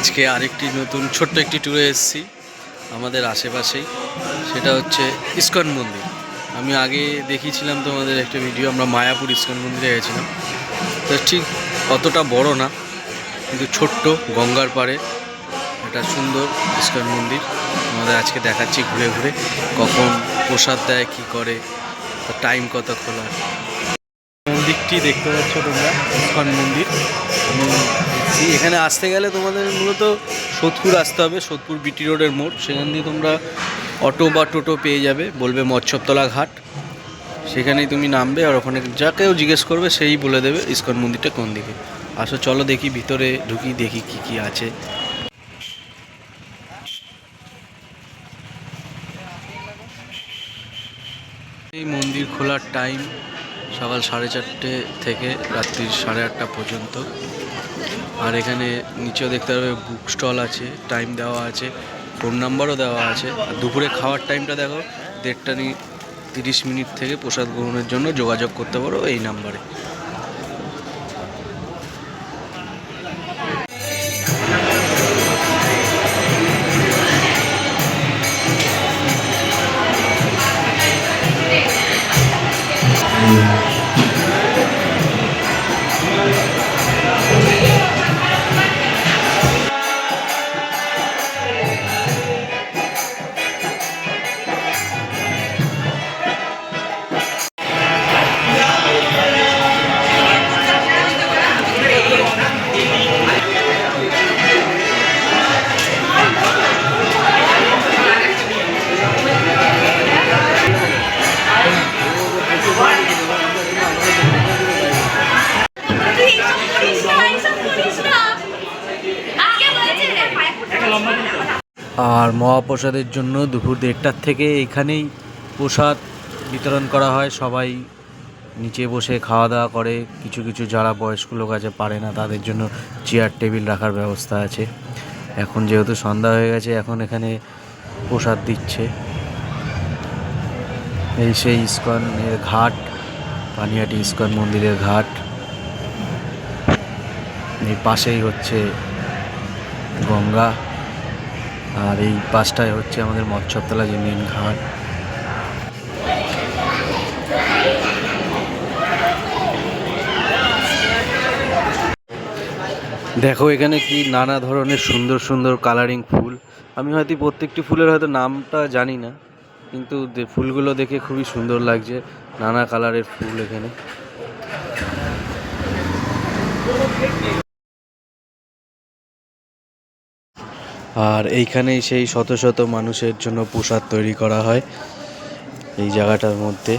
আজকে আরেকটি নতুন ছোট্ট একটি ট্যুরে এসেছি আমাদের আশেপাশেই, সেটা হচ্ছে ইস্কন মন্দির। আমি আগে দেখিয়েছিলাম তোমাদের একটা ভিডিও, আমরা মায়াপুর ইস্কন মন্দিরে গেছিলাম। তো ঠিক অতটা বড় না, কিন্তু ছোট্ট, গঙ্গার পাড়ে একটা সুন্দর ইস্কন মন্দির। আমাদের আজকে দেখাচ্ছি ঘুরে ঘুরে কখন প্রসাদ দেয়, কী করে, তার টাইম কত খোলা। মন্দিরটি দেখতে পাচ্ছ তোমরা, ইস্কন মন্দির। আমি দেখছি এখানে আসতে গেলে তোমাদের মূলত সোদপুর আসতে হবে, সোদপুর বিটি রোডের মোড়। সেখান দিয়ে তোমরা অটো বা টোটো পেয়ে যাবে, বলবে মৎস্যতলা ঘাট, সেখানেই তুমি নামবে। আর ওখানে যাকেও জিজ্ঞেস করবে সেই বলে দেবে ইস্কন মন্দিরটা কোন দিকে। আসো চলো দেখি, ভিতরে ঢুকি, দেখি কি কি আছে। এই মন্দির খোলার টাইম সকাল 4:30 থেকে রাত্রি 8:30 পর্যন্ত। আর এখানে নিচেও দেখতে পাবে বুক স্টল আছে, টাইম দেওয়া আছে, ফোন নাম্বারও দেওয়া আছে। আর দুপুরে খাওয়ার টাইমটা দেখো, 1:30 থেকে প্রসাদ গ্রহণের জন্য যোগাযোগ করতে পারো এই নাম্বারে। আর মহাপ্রসাদের জন্য দুপুর 1:30 থেকে এখানেই প্রসাদ বিতরণ করা হয়। সবাই নিচে বসে খাওয়া দাওয়া করে। কিছু কিছু যারা বয়স্ক লোক আছে, পারে না, তাদের জন্য চেয়ার টেবিল রাখার ব্যবস্থা আছে। এখন যেহেতু সন্ধ্যা হয়ে গেছে, এখন এখানে প্রসাদ দিচ্ছে। এই সেই ইস্কনের ঘাট, পানিহাটি ইস্কন মন্দিরের ঘাট। এই পাশেই হচ্ছে গঙ্গা, আর এই পাশটায় হচ্ছে আমাদের মৎস্যতলা, যে মেন ঘাট। দেখো এখানে কি নানা ধরনের সুন্দর সুন্দর কালারিং ফুল। আমি হয়তো প্রত্যেকটি ফুলের হয়তো নামটা জানি না, কিন্তু ফুলগুলো দেখে খুবই সুন্দর লাগছে। নানা কালারের ফুল এখানে। আর এইখানেই সেই শত শত মানুষের জন্য প্রসাদ তৈরি করা হয় এই জায়গাটার মধ্যে।